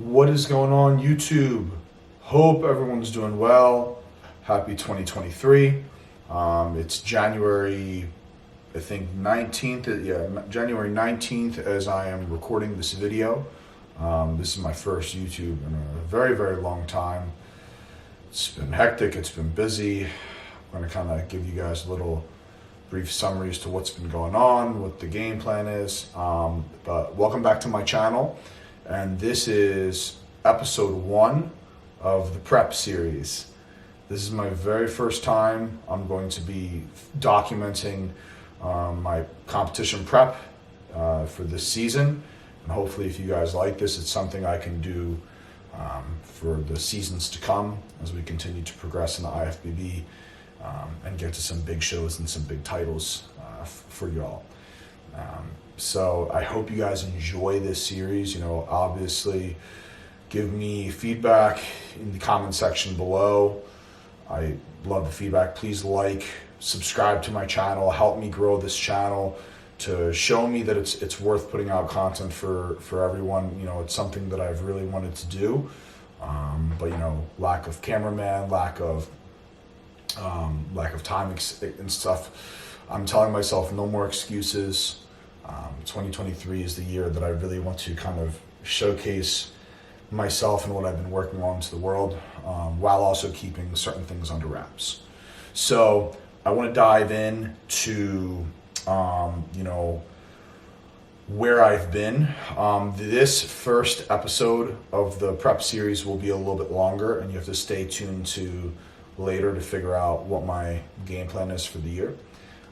What is going on, YouTube? Hope everyone's doing well. Happy 2023. It's January, I think 19th. January 19th as I am recording this video. This is my first YouTube in a very, very long time. It's been hectic, it's been busy. I'm going to kind of give you guys a little brief summary as to what's been going on, what the game plan is. But welcome back to my channel. And this is episode 1 of the prep series. This is my very first time I'm going to be documenting my competition prep for this season. And hopefully if you guys like this, it's something I can do for the seasons to come as we continue to progress in the IFBB and get to some big shows and some big titles for y'all. So I hope you guys enjoy this series. You know, obviously give me feedback in the comment section below. I love the feedback. Please like, subscribe to my channel, help me grow this channel to show me that it's worth putting out content for everyone. You know, it's something that I've really wanted to do. But you know, lack of cameraman, lack of time and stuff. I'm telling myself no more excuses. 2023 is the year that I really want to kind of showcase myself and what I've been working on to the world, while also keeping certain things under wraps. So I want to dive in to, you know, where I've been. This first episode of the prep series will be a little bit longer, and you have to stay tuned to later to figure out what my game plan is for the year.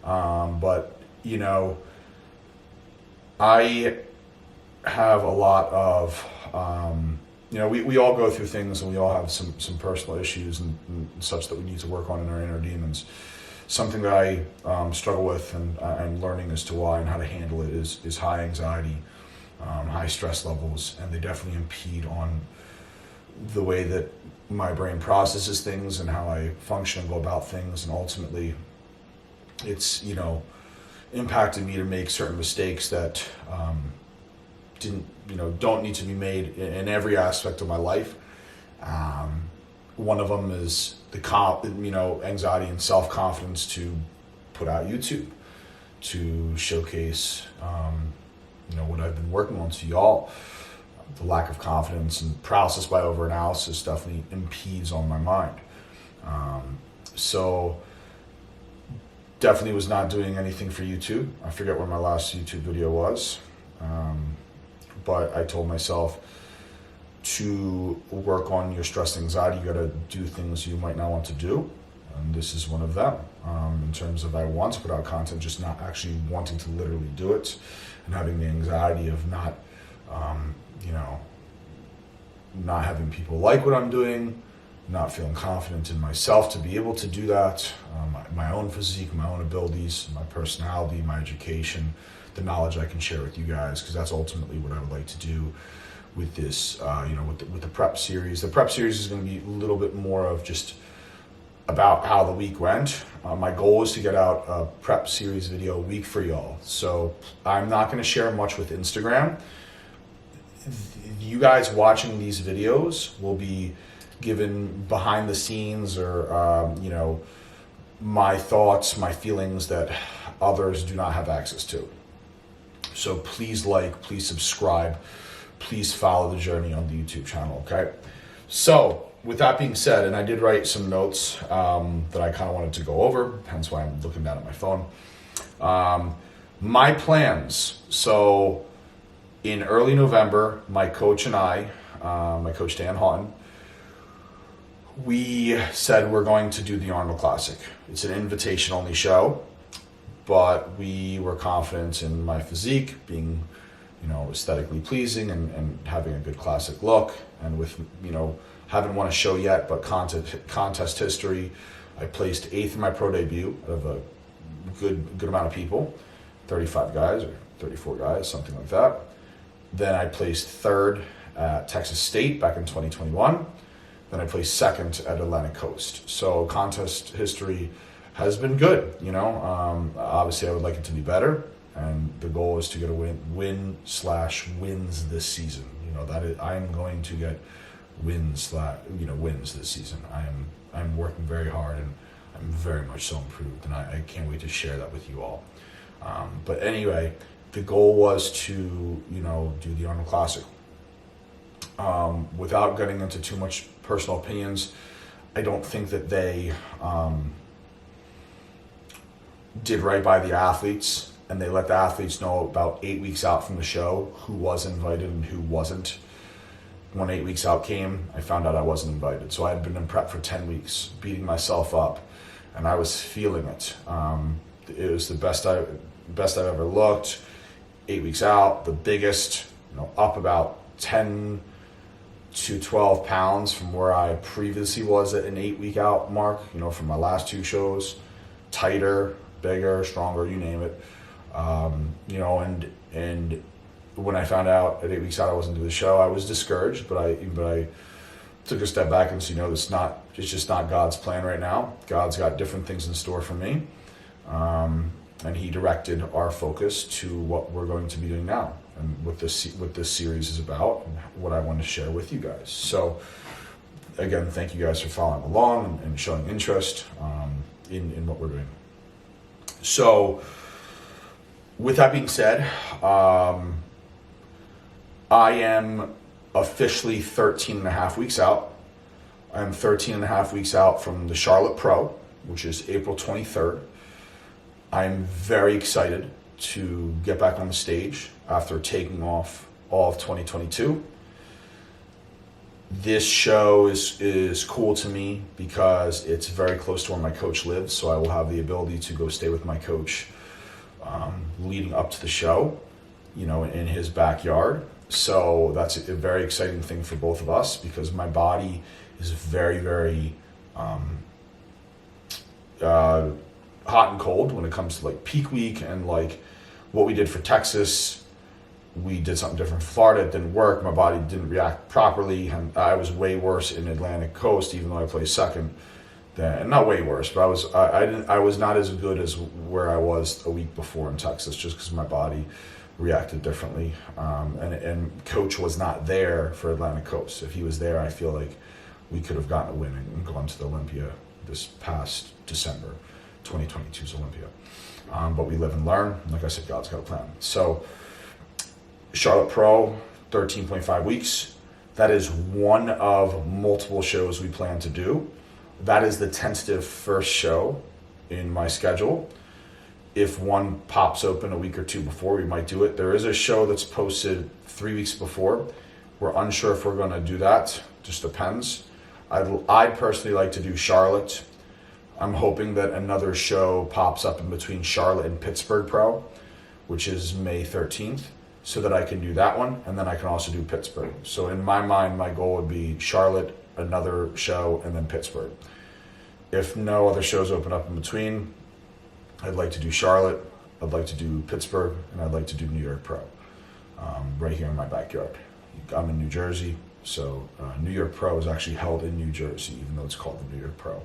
But, you know, I have a lot of, you know, we all go through things, and we all have some personal issues and such that we need to work on in our inner demons. Something that I struggle with and I'm learning as to why and how to handle it is high anxiety, high stress levels, and they definitely impede on the way that my brain processes things and how I function and go about things. And ultimately, it's, you know, impacted me to make certain mistakes that don't need to be made in every aspect of my life. One of them is anxiety and self-confidence to put out YouTube, to showcase what I've been working on to y'all. The lack of confidence and paralysis by overanalysis definitely impedes on my mind. So definitely was not doing anything for YouTube. I forget when my last YouTube video was. But I told myself to work on your stress and anxiety. You got to do things you might not want to do. And this is one of them. In terms of I want to put out content, just not actually wanting to literally do it, and having the anxiety of not having people like what I'm doing, not feeling confident in myself to be able to do that, my own physique, my own abilities, my personality, my education, the knowledge I can share with you guys, because that's ultimately what I would like to do with this, with the prep series. The prep series is going to be a little bit more of just about how the week went. My goal is to get out a prep series video a week for y'all. So I'm not going to share much with Instagram. You guys watching these videos will be given behind the scenes or, my thoughts, my feelings that others do not have access to. So please like, please subscribe, please follow the journey on the YouTube channel, okay? So with that being said, and I did write some notes that I kind of wanted to go over, hence why I'm looking down at my phone. My plans. So in early November, my coach and I, my coach Dan Houghton, we said we're going to do the Arnold Classic. It's an invitation-only show, but we were confident in my physique being, aesthetically pleasing and having a good classic look. And with, haven't won a show yet, but contest history, I placed 8th in my pro debut out of a good amount of people, 35 guys or 34 guys, something like that. Then I placed 3rd at Texas State back in 2021. Then I placed 2nd at Atlantic Coast. So contest history has been good, obviously I would like it to be better. And the goal is to get a wins this season. I am going to get wins this season. I'm working very hard, and I'm very much so improved, and I can't wait to share that with you all. But anyway, the goal was to do the Arnold Classic. Without getting into too much personal opinions, I don't think that they did right by the athletes, and they let the athletes know about 8 weeks out from the show who was invited and who wasn't. When 8 weeks out came, I found out I wasn't invited. So I had been in prep for 10 weeks, beating myself up, and I was feeling it. It was the best I've ever looked. 8 weeks out, the biggest, up about 10 to 12 pounds from where I previously was at an 8 week out mark, from my last 2 shows. Tighter, bigger, stronger, you name it. And when I found out at 8 weeks out I wasn't doing the show, I was discouraged, but I took a step back and said, it's just not God's plan right now. God's got different things in store for me. And he directed our focus to what we're going to be doing now, and what this series is about, and what I want to share with you guys. So again, thank you guys for following along and showing interest in what we're doing. So with that being said, I am officially 13 and a half weeks out. I'm 13 and a half weeks out from the Charlotte Pro, which is April 23rd. I'm very excited to get back on the stage after taking off all of 2022. This show is cool to me because it's very close to where my coach lives, so I will have the ability to go stay with my coach leading up to the show, in his backyard. So that's a very exciting thing for both of us, because my body is very, very hot and cold when it comes to like peak week, and like what we did for Texas, we did something different for Florida. It didn't work. My body didn't react properly, and I was way worse in Atlantic Coast, even though I placed second. Not way worse, but I was not as good as where I was a week before in Texas, just because my body reacted differently. And coach was not there for Atlantic Coast. If he was there, I feel like we could have gotten a win and gone to the Olympia this past December, 2022's Olympia. But we live and learn. Like I said, God's got a plan. So Charlotte Pro, 13.5 weeks. That is one of multiple shows we plan to do. That is the tentative first show in my schedule. If one pops open a week or two before, we might do it. There is a show that's posted 3 weeks before. We're unsure if we're going to do that. Just depends. I'd personally like to do Charlotte. I'm hoping that another show pops up in between Charlotte and Pittsburgh Pro, which is May 13th, so that I can do that one, and then I can also do Pittsburgh. So in my mind, my goal would be Charlotte, another show, and then Pittsburgh. If no other shows open up in between, I'd like to do Charlotte, I'd like to do Pittsburgh, and I'd like to do New York Pro, right here in my backyard. I'm in New Jersey, so New York Pro is actually held in New Jersey, even though it's called the New York Pro.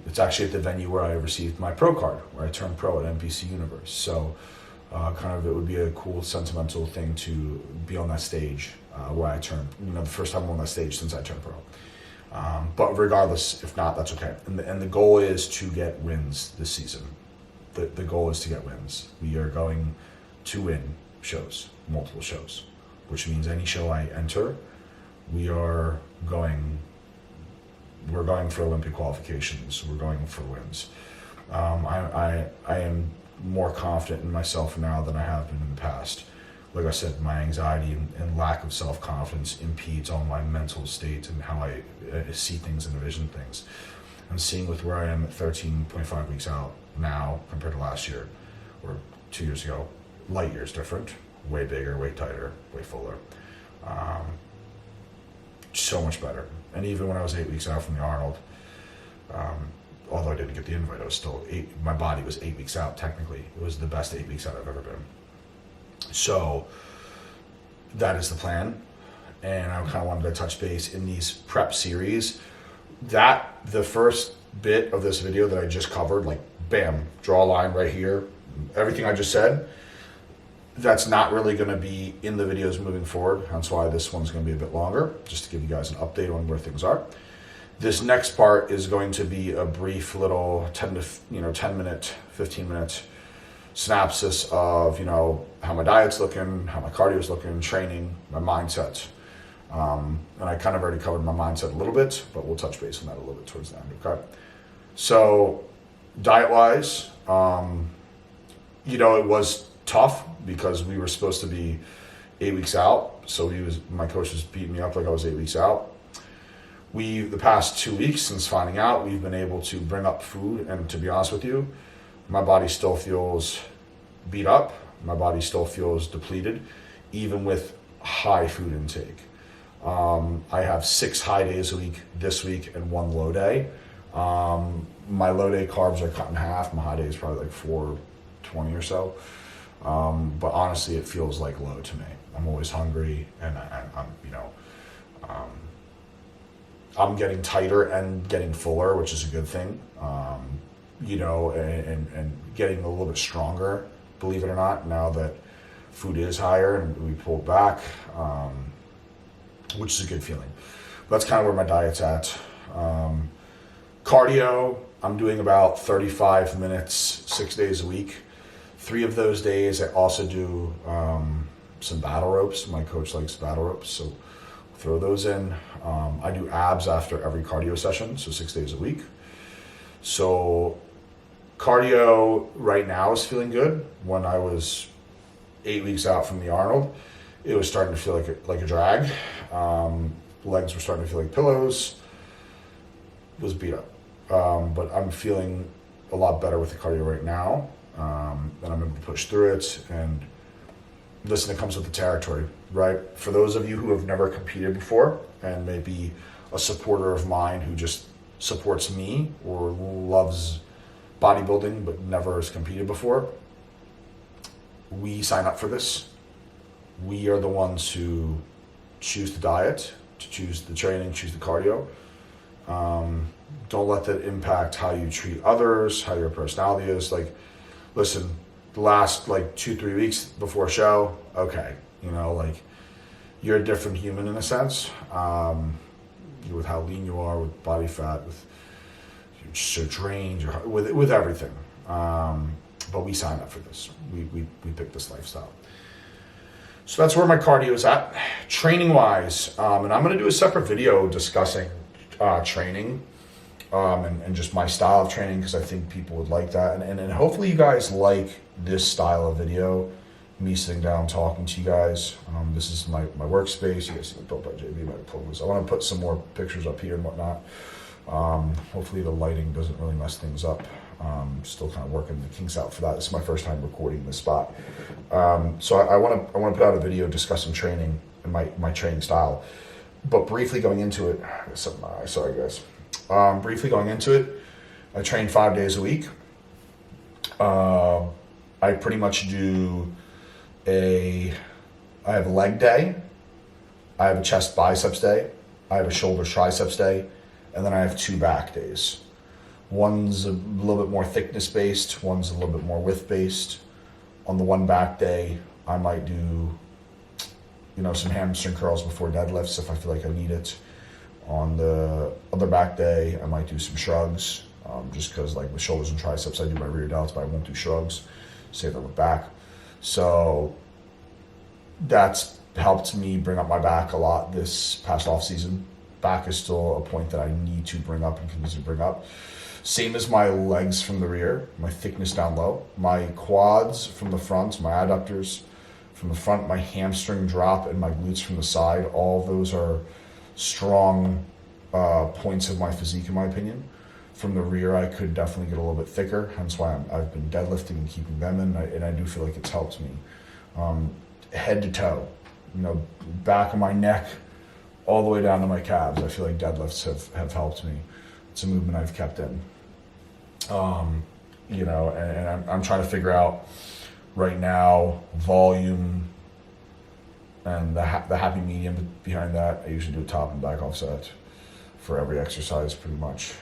It's actually at the venue where I received my pro card, where I turned pro at NPC Universe. So it would be a cool, sentimental thing to be on that stage where I turned, the first time I'm on that stage since I turned pro. But regardless, if not, that's okay. And the goal is to get wins this season. The goal is to get wins. We are going to win shows, multiple shows, which means any show I enter, we're going for Olympic qualifications. We're going for wins. I am more confident in myself now than I have been in the past. Like I said, my anxiety and lack of self-confidence impedes on my mental state and how I see things and envision things. I'm seeing with where I am at 13.5 weeks out now compared to last year or 2 years ago, light years different, way bigger, way tighter, way fuller. So much better. And even when I was 8 weeks out from the Arnold, although I didn't get the invite, I was still my body was 8 weeks out technically. It was the best 8 weeks out I've ever been. So that is the plan. And I kind of wanted to touch base in these prep series. The first bit of this video that I just covered, like bam, draw a line right here. Everything I just said, That's not really going to be in the videos moving forward. That's why this one's going to be a bit longer, just to give you guys an update on where things are. This next part is going to be a brief little 10 minute, 15 minute synopsis of, how my diet's looking, how my cardio's looking, training, my mindset. And I kind of already covered my mindset a little bit, but we'll touch base on that a little bit towards the end, okay? So, diet-wise, it was tough because we were supposed to be 8 weeks out. So my coach was beating me up like I was 8 weeks out. The past 2 weeks since finding out, we've been able to bring up food, and to be honest with you, my body still feels beat up. My body still feels depleted, even with high food intake. I have 6 high days a week this week and 1 low day. My low day carbs are cut in half. My high day is probably like 420 or so. But honestly, it feels like low to me. I'm always hungry, and I'm getting tighter and getting fuller, which is a good thing. And getting a little bit stronger, believe it or not, now that food is higher and we pulled back, which is a good feeling. That's kind of where my diet's at. Cardio, I'm doing about 35 minutes, 6 days a week. 3 of those days, I also do some battle ropes. My coach likes battle ropes, so throw those in. I do abs after every cardio session, so 6 days a week. So cardio right now is feeling good. When I was 8 weeks out from the Arnold, it was starting to feel like a drag. Legs were starting to feel like pillows. It was beat up. But I'm feeling a lot better with the cardio right now. And I'm able to push through it. And listen, it comes with the territory, right? For those of you who have never competed before and maybe a supporter of mine who just supports me or loves bodybuilding but never has competed before, we sign up for this. We are the ones who choose the diet, to choose the training, choose the cardio. Don't let that impact how you treat others, how your personality is. Like, listen, the last 2-3 weeks before a show, okay, you're a different human in a sense, with how lean you are, with body fat, with you're just so drained, with everything. But we signed up for this. We picked this lifestyle. So that's where my cardio is at. Training wise, and I'm going to do a separate video discussing training and just my style of training, because I think people would like that. And hopefully you guys like this style of video, me sitting down talking to you guys. This is my workspace. You guys see the Built by JB, my clothes. I want to put some more pictures up here and whatnot. Hopefully the lighting doesn't really mess things up. Still kind of working the kinks out for that. This is my first time recording this spot. So I want to put out a video discussing training and my training style. But briefly going into it, sorry guys. Briefly going into it, I train 5 days a week. I pretty much do I have a leg day, I have a chest biceps day, I have a shoulder triceps day, and then I have 2 back days. One's a little bit more thickness based, one's a little bit more width based. On the one back day, I might do, some hamstring curls before deadlifts if I feel like I need it. On the other back day, I might do some shrugs, just because with shoulders and triceps, I do my rear delts, but I won't do shrugs. Save that with back. So that's helped me bring up my back a lot this past off season. Back is still a point that I need to bring up and continue to bring up. Same as my legs from the rear, my thickness down low, my quads from the front, my adductors from the front, my hamstring drop, and my glutes from the side. All of those are strong points of my physique, in my opinion. From the rear, I could definitely get a little bit thicker, hence why I've been deadlifting and keeping them in, and I do feel like it's helped me. Head to toe, back of my neck, all the way down to my calves. I feel like deadlifts have helped me. It's a movement I've kept in. And I'm trying to figure out right now volume and the happy medium behind that. I usually do a top and back offset for every exercise pretty much.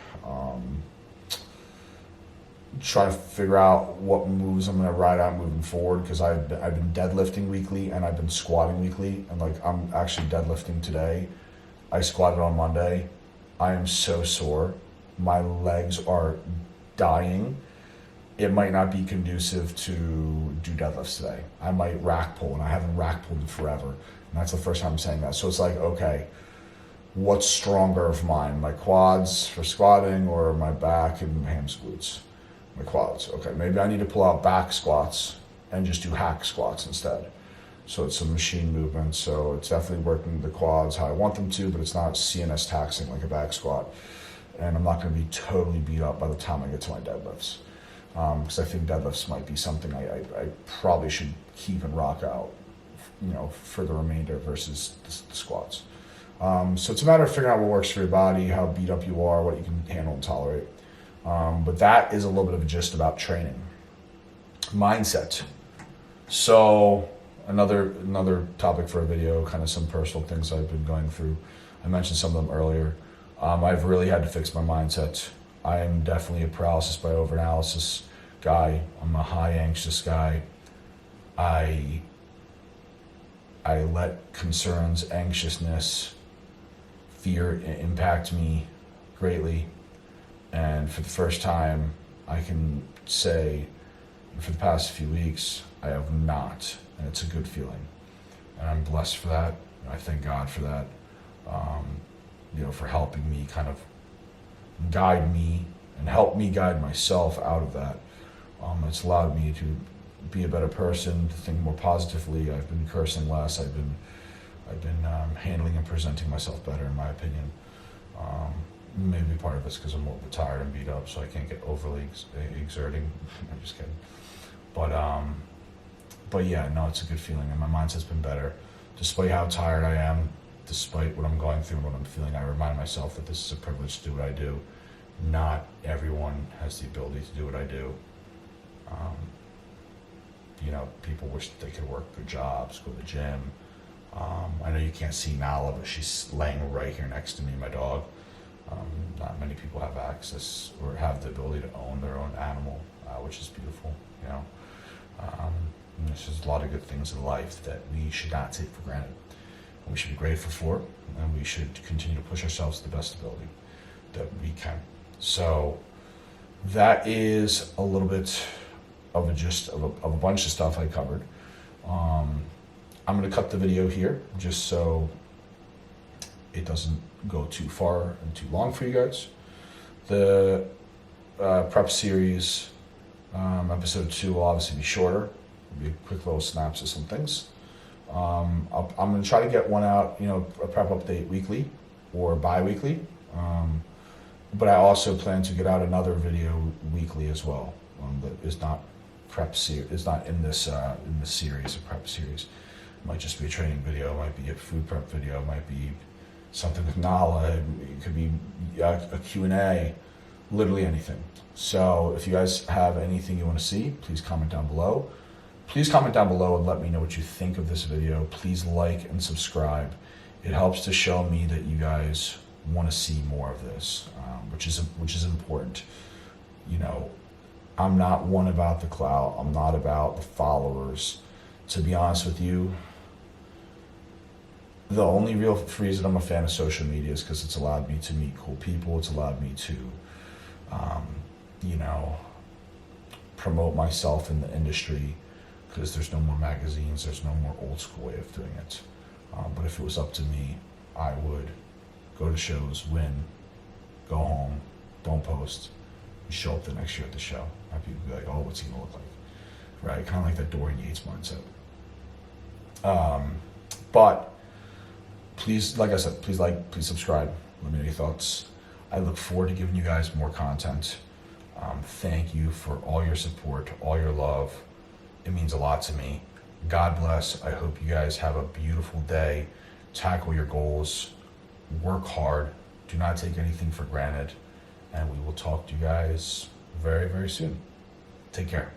try to figure out what moves I'm gonna ride out moving forward, because I've been deadlifting weekly and I've been squatting weekly, and like I'm actually deadlifting today. I squatted on Monday. I am so sore. My legs are dying. It might not be conducive to do deadlifts today. I might rack pull, and I haven't rack pulled in forever. And that's the first time I'm saying that. So it's like, okay, what's stronger of mine? My quads for squatting or my back and hams glutes? My quads. Okay, maybe I need to pull out back squats and just do hack squats instead. So it's a machine movement. So it's definitely working the quads how I want them to, but it's not CNS taxing like a back squat. And I'm not going to be totally beat up by the time I get to my deadlifts. Because I think deadlifts might be something I probably should keep and rock out, for the remainder versus the squats. So it's a matter of figuring out what works for your body, how beat up you are, what you can handle and tolerate. But that is a little bit of a gist about training. Mindset. So another topic for a video, kind of some personal things I've been going through. I mentioned some of them earlier. I've really had to fix my mindset. I am definitely a paralysis by overanalysis guy. I'm a high anxious guy. I let concerns, anxiousness, fear impact me greatly. And for the first time, I can say, for the past few weeks, I have not. And it's a good feeling. And I'm blessed for that. I thank God for that. For helping me kind of guide me and help me guide myself out of that. It's allowed me to be a better person, to think more positively. I've been cursing less. I've been handling and presenting myself better, in my opinion. Maybe part of it's because I'm a little bit tired and beat up, so I can't get overly exerting. I'm just kidding. But yeah, no, it's a good feeling, and my mindset's been better. Despite how tired I am, despite what I'm going through and what I'm feeling, I remind myself that this is a privilege to do what I do. Not everyone has the ability to do what I do. People wish that they could work good jobs, go to the gym. I know you can't see Nala, but she's laying right here next to me, my dog. Not many people have access or have the ability to own their own animal, which is beautiful, There's just a lot of good things in life that we should not take for granted. And we should be grateful for, and we should continue to push ourselves to the best ability that we can. So that is a little bit of a gist of a bunch of stuff I covered. I'm going to cut the video here just so it doesn't go too far and too long for you guys. The prep series, episode 2 will obviously be shorter. It'll be a quick little synopsis on things. I'm going to try to get one out, a prep update weekly or bi-weekly. But I also plan to get out another video weekly as well. That is not prep series. It's not in this series, a prep series. It might just be a training video. It might be a food prep video. It might be something with Nala. It could be a Q&A. Literally anything. So if you guys have anything you want to see, please comment down below. Please comment down below and let me know what you think of this video. Please like and subscribe. It helps to show me that you guys want to see more of this, which is important. I'm not one about the clout. I'm not about the followers. To be honest with you, the only real reason I'm a fan of social media is because it's allowed me to meet cool people. It's allowed me to, promote myself in the industry, because there's no more magazines. There's no more old school way of doing it. But if it was up to me, I would go to shows, win, go home, don't post, and show up the next year at the show. And people be like, oh, what's he gonna look like? Right? Kind of like that Dorian Yates mindset. But please, like I said, please subscribe. Let me know your thoughts. I look forward to giving you guys more content. Thank you for all your support, all your love. It means a lot to me. God bless. I hope you guys have a beautiful day. Tackle your goals. Work hard. Do not take anything for granted. And we will talk to you guys very, very soon. Take care.